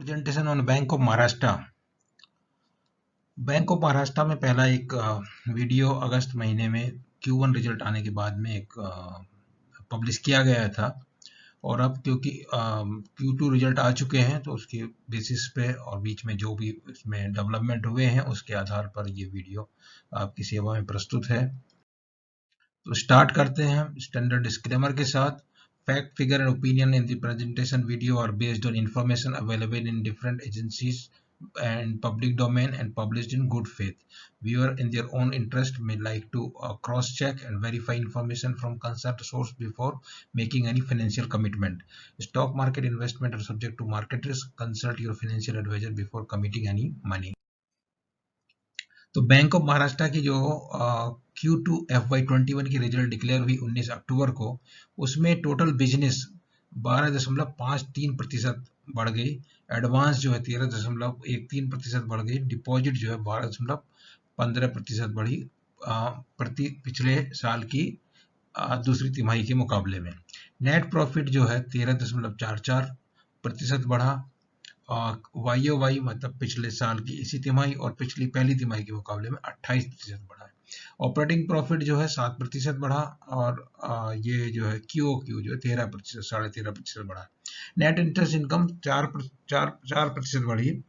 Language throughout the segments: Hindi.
Presentation on bank of Maharashtra. Bank of Maharashtra में पहला एक वीडियो अगस्त महीने में Q1 रिजल्ट आने के बाद में एक पब्लिश किया गया था, और अब क्योंकि Q2 रिजल्ट आ चुके हैं तो उसके बेसिस पे और बीच में जो भी इसमें डेवलपमेंट हुए हैं उसके आधार पर ये वीडियो आपकी सेवा में प्रस्तुत है। तो स्टार्ट करते हैं स्टैंडर्ड डिस्क्लेमर के साथ। Fact, figure and opinion in the presentation video are based on information available in different agencies and public domain and published in good faith. Viewer in their own interest may like to cross-check and verify information from concerned source before making any financial commitment. Stock market investment are subject to market risk. Consult your financial advisor before committing any money. तो बैंक ऑफ महाराष्ट्र की जो Q2 FY21 की रिजल्ट डिक्लेयर हुई 19 अक्टूबर को, उसमें टोटल बिजनेस 12.53% बढ़ गई, एडवांस जो है 13.13% बढ़ गई, डिपॉजिट जो है 12.15% बढ़ी प्रति पिछले साल की दूसरी तिमाही के मुकाबले में। नेट प्रॉफिट जो है 13.44% बढ़ा, YOY मतलब पिछले साल की इसी तिमाही और पिछली पहली तिमाही के मुकाबले में 28% बढ़ा है। ऑपरेटिंग प्रॉफिट जो है 7% बढ़ा, और ये जो है QOQ जो है 13%, 13.5% बढ़ा। नेट इंटरेस्ट इनकम 4% बढ़ी,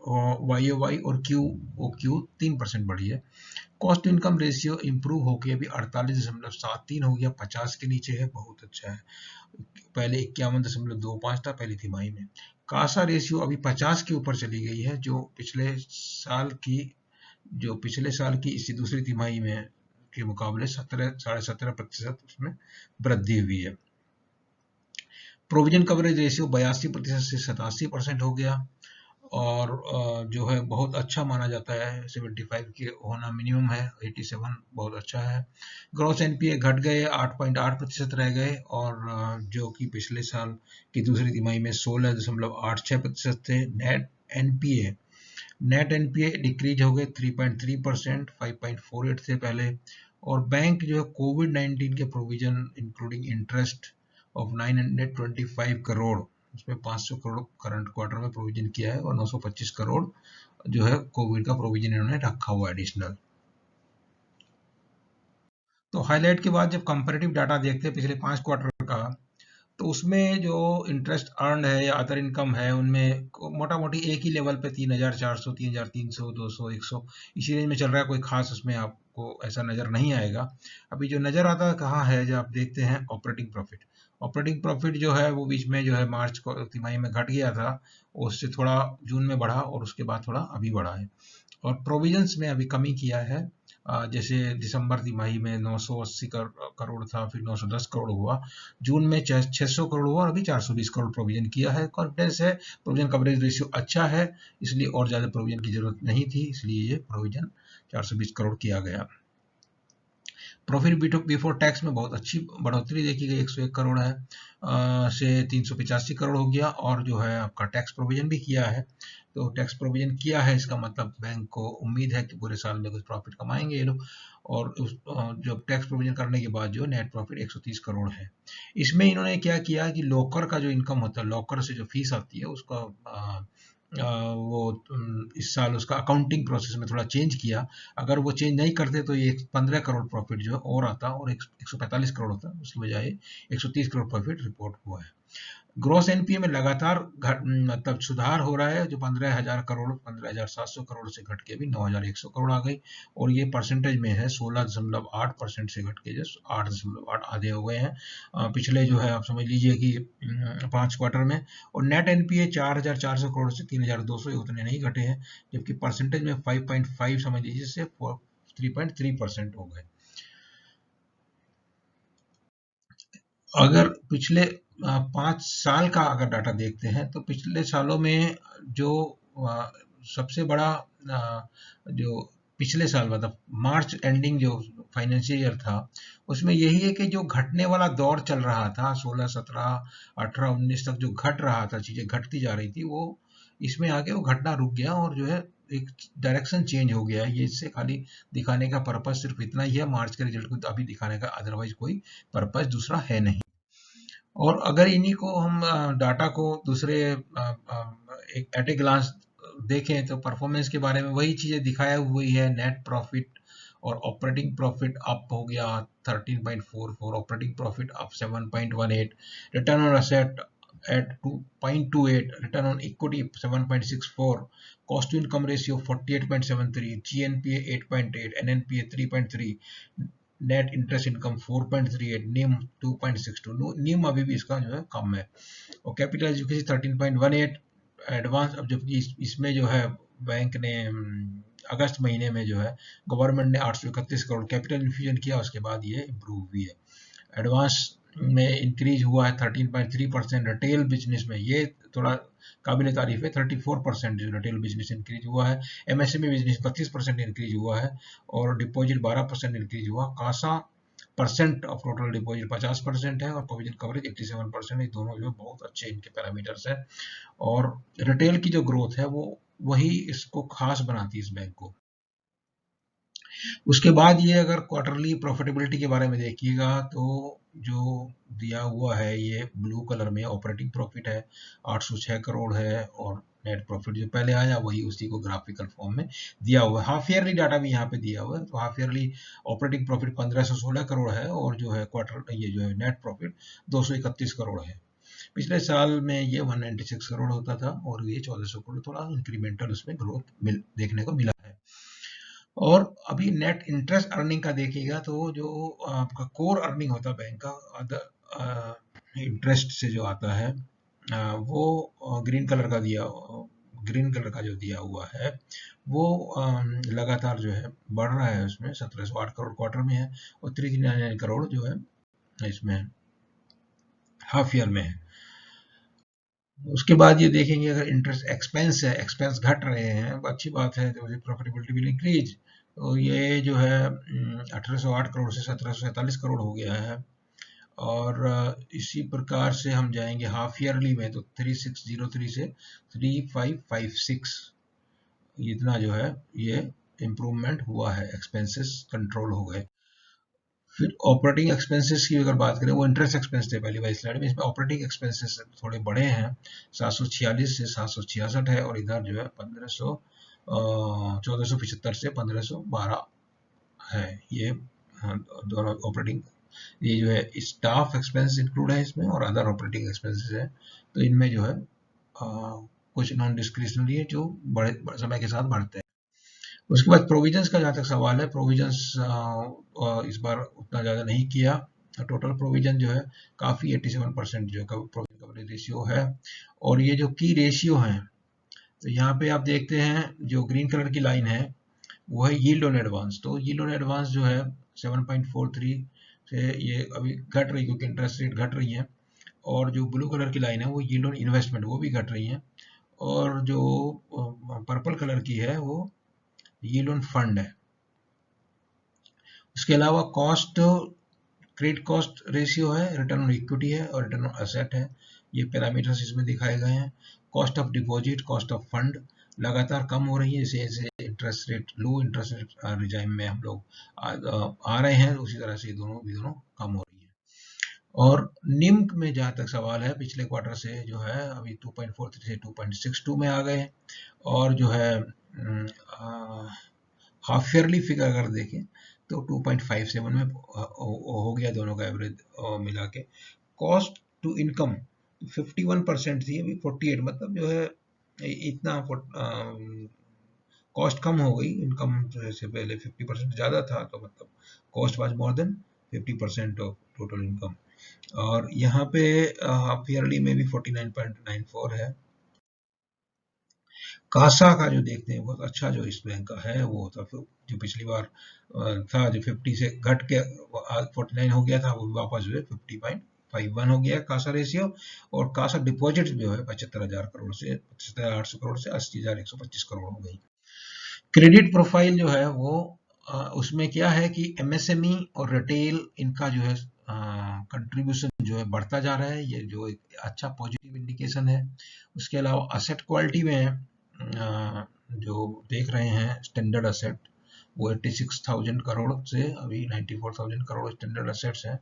और YOY और QOQ 3% बढ़ी है। कॉस्ट इनकम रेशियो इंप्रूव होकर अभी 48.73 हो गया, 50 के नीचे है, बहुत अच्छा है। पहले 51.25 था पहली तिमाही में। कासा रेशियो अभी 50 के ऊपर चली गई है, जो पिछले साल की इसी दूसरी तिमाही में के मुकाबले 17.5% उसमें वृद्धि हुई है। प्रोविजन कवरेज रेशियो 82% से 87% हो गया, और जो है बहुत अच्छा माना जाता है। 75 के होना मिनिमम है, 87 बहुत अच्छा है। ग्रॉस एनपीए घट गए, 8.8% रह गए, और जो कि पिछले साल की दूसरी तिमाही में 16.86% थे। नेट एनपीए डिक्रीज हो गए 3.3%, 5.48 थे पहले। और बैंक जो है कोविड-19 के provision including interest of 925 crore, उसमें 500 करोड़ करंट क्वार्टर में प्रोविजन किया है, और 925 करोड़ जो है कोविड का प्रोविजन इन्होंने रखा हुआ एडिशनल। तो हाईलाइट के बाद जब कंपैरेटिव डाटा देखते हैं पिछले 5 क्वार्टर का, तो उसमें जो इंटरेस्ट अर्न है या अदर इनकम है, उनमें मोटा मोटी एक ही लेवल पे 3,400, 3,300, 200, 100 इसी रेंज में चल रहा है। कोई खास उसमें आपको ऐसा नजर नहीं आएगा। अभी जो नजर आता है कहाँ है, जब आप देखते हैं ऑपरेटिंग प्रॉफिट जो है वो बीच में जो है मार्च को तिमाही में घट गया था, उससे थोड़ा जून में बढ़ा, और उसके बाद थोड़ा अभी बढ़ा है। और प्रोविजंस में अभी कमी किया है, जैसे दिसंबर तिमाही में 980 करोड़ था, फिर 910 करोड़ हुआ, जून में 600 करोड़ हुआ, और अभी 420 करोड़ प्रोविजन किया है। कॉन्फिडेंस है, प्रोविजन कवरेज रेशियो अच्छा है, इसलिए और ज्यादा प्रोविजन की जरूरत नहीं थी, इसलिए ये प्रोविजन 420 करोड़ किया गया। प्रॉफिट बिफोर टैक्स में बहुत अच्छी बढ़ोतरी देखी गई, 101 करोड़ है से 385 करोड़ हो गया, और जो है आपका टैक्स प्रोविजन भी किया है। तो टैक्स प्रोविजन किया है, इसका मतलब बैंक को उम्मीद है कि पूरे साल में कुछ प्रॉफिट कमाएंगे ये लोग, और जो टैक्स प्रोविजन करने के बाद जो नेट प्रॉफिट 130 करोड़ है। इसमें इन्होंने क्या किया कि लॉकर का जो इनकम होता है, लॉकर से जो फीस आती है उसका वो इस साल उसका अकाउंटिंग प्रोसेस में थोड़ा चेंज किया। अगर वो चेंज नहीं करते तो ये 15 करोड़ प्रॉफिट जो है और आता, और 145 करोड़ होता, उसकी बजाय 130 करोड़ प्रॉफिट रिपोर्ट हुआ है। ग्रॉस एनपीए में लगातार मतलब सुधार हो रहा है, जो 15,700 करोड़ से घट के भी 9,100 करोड़ आ गई, और ये परसेंटेज में है 16.8% से घट के जस्ट 8.8 आधे हो गए हैं पिछले जो है आप समझ लीजिए कि 5 क्वार्टर में। और नेट एनपीए 4,400 करोड़ से 3,200, उतने नहीं घटे हैं, जबकि परसेंटेज में 5.5 समझ लीजिए से 3.3% हो गए। अगर पिछले 5 साल का अगर डाटा देखते हैं, तो पिछले सालों में जो सबसे बड़ा जो पिछले साल मतलब मार्च एंडिंग जो फाइनेंशियल ईयर था, उसमें यही है कि जो घटने वाला दौर चल रहा था 16, 17, 18, 19 तक जो घट रहा था, चीजें घटती जा रही थी, वो इसमें आके वो घटना रुक गया, और जो है एक डायरेक्शन चेंज हो गया है। ये इससे खाली दिखाने का पर्पस सिर्फ इतना ही है, मार्च के रिजल्ट को अभी दिखाने का, अदरवाइज कोई पर्पस दूसरा है नहीं। और अगर इन्हीं को हम डाटा को दूसरे एक एट ए ग्लांस देखें तो परफॉर्मेंस के बारे में वही चीज़ें दिखाया हुई है। नेट प्रॉफिट और ऑपरेटिंग प्रॉफिट अप हो गया 13.44, operating profit up 7.18, return on asset at 2.28, return on equity 7.64, cost to income ratio 48.73, GNPA 8.8, NNPA 3.3, net interest income 4.38, निम 2.62, निम अभी भी इसका जो है कम है, और कैपिटल एजुकेशन 13.18 एडवांस। अब जबकि इसमें जो है बैंक ने अगस्त महीने में जो है गवर्नमेंट ने 831 करोड़ कैपिटल इन्फ्यूजन किया, उसके बाद ये इम्प्रूव हुई है। एडवांस में इंक्रीज हुआ है 13.3%, रिटेल बिजनेस में ये थोड़ा काबिल तारीफ है, 34% जो रिटेल बिजनेस इंक्रीज हुआ है। एमएसएमई बिजनेस 32% इंक्रीज हुआ है, और डिपॉजिट 12% इंक्रीज हुआ। CASA percent of total deposit 50% है, और प्रोविजन कवरेज 87%। ये दोनों जो बहुत अच्छे इनके पैरामीटर्स हैं, और रिटेल की जो ग्रोथ है वो वही इसको खास बनाती है इस बैंक को। उसके बाद ये अगर क्वार्टरली प्रॉफिटेबिलिटी के बारे में देखिएगा तो जो दिया हुआ है ये ब्लू कलर में ऑपरेटिंग प्रॉफिट है 806 करोड़ है, और नेट प्रॉफिट जो पहले आया वही उसी को ग्राफिकल फॉर्म में दिया हुआ है। हाफ ईयरली डाटा भी यहाँ पे दिया हुआ है, तो half yearly operating profit 1516 crore है, और जो है क्वार्टर ये जो है नेट प्रॉफिट 231 करोड़ है। पिछले साल में ये 196 करोड़ होता था, और ये 1400 करोड़, थोड़ा इंक्रीमेंटल उसमें ग्रोथ देखने को मिला है। और अभी नेट इंटरेस्ट अर्निंग का देखिएगा तो जो आपका कोर अर्निंग होता है बैंक का, अदर इंटरेस्ट से जो आता है वो ग्रीन कलर का जो दिया हुआ है वो लगातार जो है बढ़ रहा है। उसमें 1708 करोड़ क्वार्टर में है, और 399 करोड़ जो है इसमें हाफ ईयर में है। उसके बाद ये देखेंगे अगर इंटरेस्ट एक्सपेंस है, एक्सपेंस घट रहे हैं, अच्छी बात है, तो प्रॉफिटेबिलिटी विल इंक्रीज। तो ये जो है 1808 करोड़ से 1747 करोड़ हो गया है, और इसी प्रकार से हम जाएंगे हाफ ईयरली में, तो 3603 से 3556 इतना जो है ये इम्प्रूवमेंट हुआ है, एक्सपेंसेस कंट्रोल हो गए। फिर ऑपरेटिंग एक्सपेंसेस की अगर बात करें, वो इंटरेस्ट एक्सपेंस थे पहली वाली स्लाइड में, इसमें ऑपरेटिंग एक्सपेंसेस थोड़े बड़े हैं, 746 से 766 है, और इधर जो है 1475 से 1512 है। ये दोनों ऑपरेटिंग, ये जो है स्टाफ एक्सपेंस इंक्लूड है इसमें, और अदर ऑपरेटिंग एक्सपेंसेस है, तो इनमें जो है कुछ नॉन डिस्क्रिशनरी है जो बड़े समय के साथ बढ़ते हैं। उसके बाद प्रोविजंस का जहाँ तक सवाल है, प्रोविजंस इस बार उतना ज़्यादा नहीं किया, टोटल प्रोविजन जो है काफ़ी 87% जो प्रोविजन कवरेज रेशियो है। और ये जो की रेशियो है, तो यहाँ पे आप देखते हैं जो ग्रीन कलर की लाइन है वो है यील्ड ऑन एडवांस, तो यील्ड ऑन एडवांस जो है 7.43 से ये अभी घट रही, क्योंकि इंटरेस्ट रेट घट रही है। और जो ब्लू कलर की लाइन है वो यील्ड ऑन इन्वेस्टमेंट, वो भी घट रही है। और जो पर्पल कलर की है वो यील्ड ऑन फंड है। उसके अलावा कॉस्ट, क्रेडिट कॉस्ट रेशियो है, रिटर्न ऑन इक्विटी है, और रिटर्न ऑन एसेट है। ये पैरामीटर्स इसमें दिखाए गए हैं। Cost of deposit, cost of fund लगातार कम हो रही है, जैसे जैसे इंटरेस्ट रेट, लो इंटरेस्ट रेट रिजाइम में हम लोग आ रहे हैं, उसी तरह से दोनों कम हो रही है। और निम में जहाँ तक सवाल है, पिछले क्वार्टर से जो है अभी 2.43 से 2.62 में आ गए, और जो है हाफ ईयरली फिगर अगर देखें तो 2.57 में हो गया, दोनों का एवरेज मिला के। कॉस्ट टू इनकम 51% थी, अभी 48, मतलब जो है इतना कॉस्ट कम हो गई, इनकम से पहले 50% ज़्यादा था, तो मतलब cost was more than 50% of total income. और यहाँ पे हाफ ईयरली में भी 49.94 है। कासा का जो देखते हैं बहुत अच्छा जो इस बैंक का है, वो था जो पिछली बार था, जो 50 से घट के 49 हो गया था, वो वापस जो है 50.51 हो गया कासा रेशियो। और कासा डिपॉजिट जो है 75,000 करोड़ से 75,800 करोड़ से 80,125 करोड़ हो गई। क्रेडिट प्रोफाइल जो है वो उसमें क्या है कि एमएसएमई और रिटेल, इनका जो है कंट्रीब्यूशन जो है बढ़ता जा रहा है, ये जो एक अच्छा पॉजिटिव इंडिकेशन है। उसके अलावा असेट क्वालिटी में जो देख रहे हैं स्टैंडर्ड असेट, वो 86,000 करोड़ से अभी 94,000 करोड़ स्टैंडर्ड असेट्स हैं।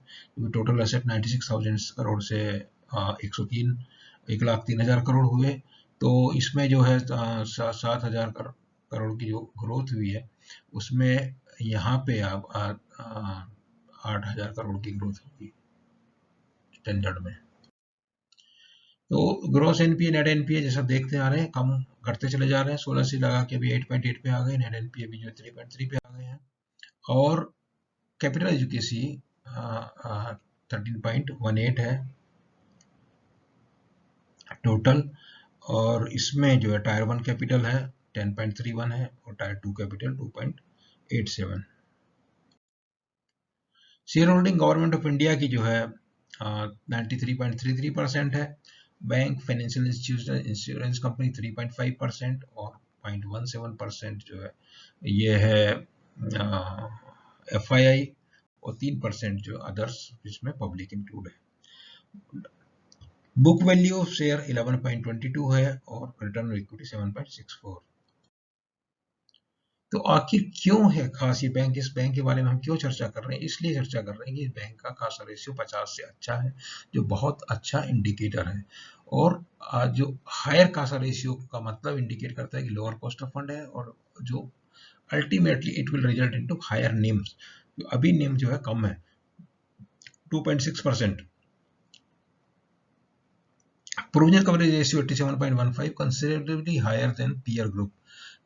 टोटल असेट 96,000 करोड़ से 103 1,03,000 करोड़ हुए। तो इसमें जो है 7,000 करोड़ की जो ग्रोथ हुई है, उसमें यहाँ पे आप 8,000 करोड़ की ग्रोथ होगी स्टैंडर्ड में। तो ग्रॉस एनपीए नेट एनपीए जैसा देखते आ रहे हैं, कम घटते चले जा रहे हैं। 16 से लगा के अभी 8.8 पे आ गए, नेट एनपीए भी जो 3.3 पे आ गए हैं। और कैपिटल एजुकेसी 13.18 है टोटल, और इसमें जो है टायर 1 कैपिटल है 10.31 है, और tyre 2 capital 2.87। Share holding government of India की जो है 93.33% है। Bank, financial institution, insurance company 3.5%, और 0.17% जो है ये है FII, और 3% जो अदर्स, जिसमें पब्लिक इंक्लूड है। बुक वैल्यू ऑफ शेयर 11.22 है, और रिटर्न ऑन इक्विटी 7.64। तो आखिर क्यों है खास ये बैंक, इस बैंक के बारे में हम क्यों चर्चा कर रहे हैं? इसलिए चर्चा कर रहे हैं कि इस बैंक का कासा रेशियो 50 से अच्छा है, जो बहुत अच्छा इंडिकेटर है। और जो हायर कासा रेशियो का मतलब इंडिकेट करता है कि लोअर कॉस्ट ऑफ फंड है, और जो ultimately it will result into higher NIMs. अभी निम जो है कम है 2.6%। Provisional coverage ratio 87.15, considerably higher than peer group.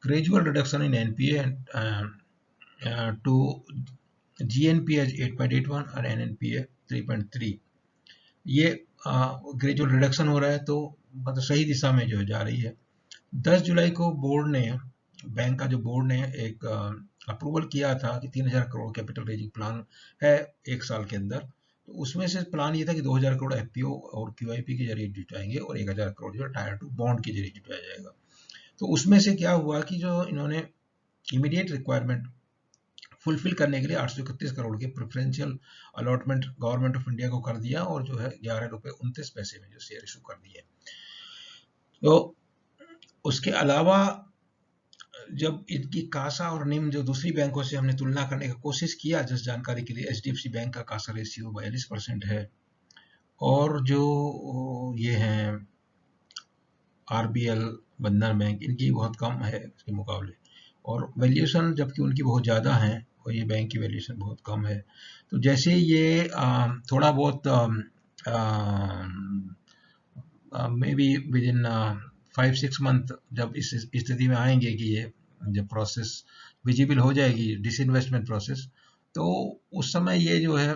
Gradual reduction in NPA to GNPA 8.81 और NNPA 3.3। ये ग्रेजुअल रिडक्शन हो रहा है, तो मतलब सही दिशा में जो जा रही है। 10 जुलाई को बोर्ड ने, बैंक का जो बोर्ड ने एक अप्रूवल किया था कि 3,000 करोड़ कैपिटल रेजिंग प्लान है 1 साल के अंदर। तो उसमें से प्लान ये था कि 2,000 करोड़ FPO और QIP के जरिए जुटाएंगे, और 1,000 करोड़ जो टायर 2 बॉन्ड के जरिए जुटाया जाएगा। तो उसमें से क्या हुआ कि जो इन्होंने इमीडिएट रिक्वायरमेंट फुलफिल करने के लिए 831 करोड़ के preferential allotment government of India को कर दिया, और जो है 11 रुपये 29 पैसे में जो शेयर इशू कर दिए। तो उसके अलावा जब इनकी कासा और निम जो दूसरी बैंकों से हमने तुलना करने की कोशिश किया, जिस जानकारी के लिए, HDFC बैंक का कासा रेशियो 42% है, और जो ये हैं RBL, बंधन बैंक, इनकी बहुत कम है इसके मुकाबले, और वैल्यूएशन जबकि उनकी बहुत ज़्यादा है, और ये बैंक की वैल्यूएशन बहुत कम है। तो जैसे ये थोड़ा बहुत may be with in 5-6 month जब इस स्थिति में आएंगे कि ये जब प्रोसेस विजिबल हो जाएगी, डिसइन्वेस्टमेंट प्रोसेस, तो उस समय ये जो है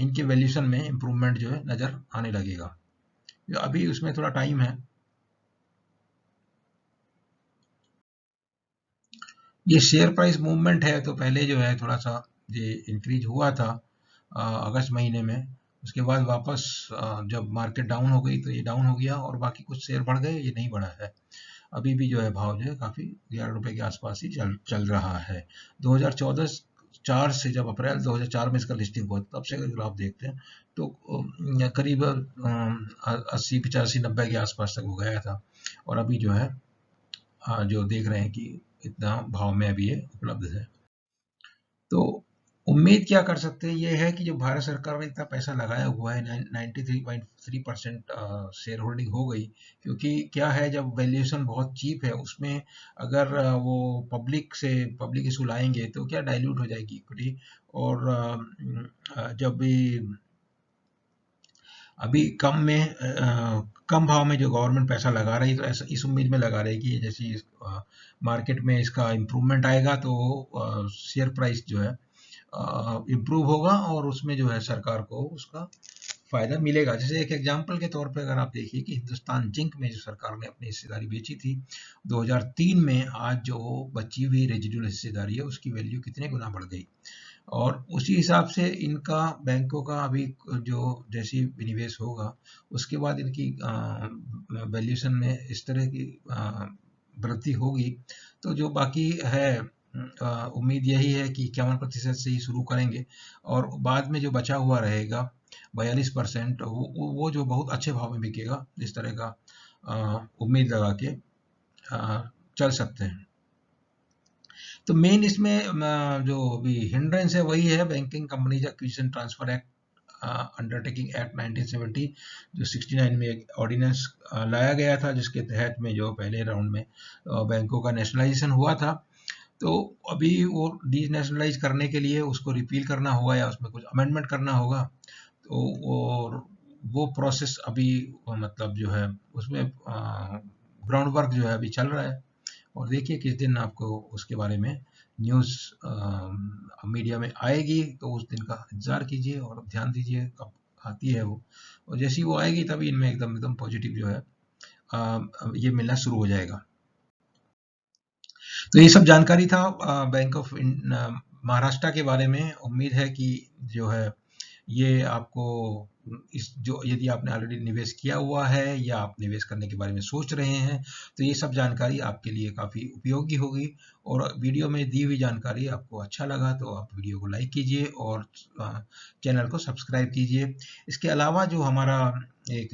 इनके वैल्यूएशन में इम्प्रूवमेंट जो है नज़र आने लगेगा। अभी उसमें थोड़ा टाइम है। ये शेयर प्राइस मूवमेंट है, तो पहले जो है थोड़ा सा ये इंक्रीज हुआ था अगस्त महीने में। उसके बाद वापस जब मार्केट डाउन हो गई तो ये डाउन हो गया, और बाकी कुछ शेयर बढ़ गए, ये नहीं बढ़ा है। अभी भी जो है भाव जो है काफ़ी 11 रुपये के आसपास ही चल रहा है। 2014 से, जब अप्रैल 2004 में इसका लिस्टिंग हुआ, तब से अगर आप देखते हैं तो करीब 80, 85, 90 के आसपास तक वो गया था, और अभी जो है जो देख रहे हैं कि इतना भाव में अभी ये उपलब्ध है। तो उम्मीद क्या कर सकते हैं, ये है कि जो भारत सरकार ने इतना पैसा लगाया हुआ है, 93.3% शेयर होल्डिंग हो गई, क्योंकि क्या है, जब वैल्यूएशन बहुत चीप है उसमें अगर वो पब्लिक इशू लाएंगे तो क्या डाइल्यूट हो जाएगी इक्विटी। और जब भी अभी कम भाव में जो गवर्नमेंट पैसा लगा रही है, तो ऐसा इस उम्मीद में लगा रही है कि जैसे मार्केट में इसका इम्प्रूवमेंट आएगा तो शेयर प्राइस जो है इम्प्रूव होगा, और उसमें जो है सरकार को उसका फायदा मिलेगा। जैसे एक एग्जांपल के तौर पे अगर आप देखिए कि हिंदुस्तान जिंक में जो सरकार ने अपनी हिस्सेदारी बेची थी 2003 में, आज जो बची हुई रेजिडुअल हिस्सेदारी है उसकी वैल्यू कितने गुना बढ़ गई। और उसी हिसाब से इनका बैंकों का अभी जो जैसी विनिवेश होगा, उसके बाद इनकी वैल्यूएशन में इस तरह की वृद्धि होगी। तो जो बाकी है उम्मीद यही है कि 51% से ही शुरू करेंगे, और बाद में जो बचा हुआ रहेगा 42%, वो जो बहुत अच्छे भाव में बिकेगा, इस तरह का उम्मीद लगा के चल सकते हैं। तो मेन इसमें जो भी हिंड्रेंस है वही है banking companies acquisition transfer act undertaking act 1970 जो 69 में एक ऑर्डिनेंस लाया गया था, जिसके तहत में जो पहले राउंड में बैंकों का नेशनलाइजेशन हुआ था, तो अभी वो डीनेशनलाइज करने के लिए उसको रिपील करना होगा या उसमें कुछ अमेंडमेंट करना होगा। तो वो प्रोसेस अभी मतलब जो है उसमें ग्राउंड वर्क जो है अभी चल रहा है, और देखिए किस दिन आपको उसके बारे में न्यूज़ मीडिया में आएगी, तो उस दिन का इंतजार कीजिए और ध्यान दीजिए कब आती है वो, और जैसी वो आएगी तभी इनमें एकदम एकदम पॉजिटिव जो है ये मिलना शुरू हो जाएगा। तो ये सब जानकारी था बैंक ऑफ महाराष्ट्र के बारे में। उम्मीद है कि जो है ये आपको इस जो यदि आपने ऑलरेडी निवेश किया हुआ है या आप निवेश करने के बारे में सोच रहे हैं, तो ये सब जानकारी आपके लिए काफ़ी उपयोगी होगी। और वीडियो में दी हुई जानकारी आपको अच्छा लगा तो आप वीडियो को लाइक कीजिए और चैनल को सब्सक्राइब कीजिए। इसके अलावा जो हमारा एक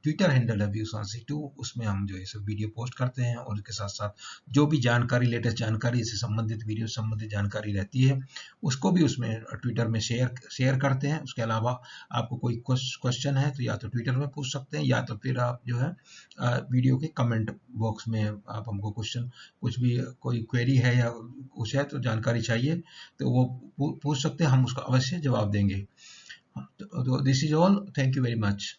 ट्विटर हैंडल है व्यूज162, उसमें हम जो ये सब वीडियो पोस्ट करते हैं, और इसके साथ साथ जो भी जानकारी, लेटेस्ट जानकारी से संबंधित, वीडियो संबंधित जानकारी रहती है, उसको भी उसमें ट्विटर में शेयर करते हैं। उसके अलावा आपको कोई क्वेश्चन है तो या तो ट्विटर में पूछ सकते हैं, या तो फिर आप जो है वीडियो के कमेंट बॉक्स में आप हमको क्वेश्चन, कुछ भी कोई क्वेरी है या कुछ है तो जानकारी चाहिए तो वो पूछ सकते हैं, हम उसका अवश्य जवाब देंगे। तो this is all, thank you very much.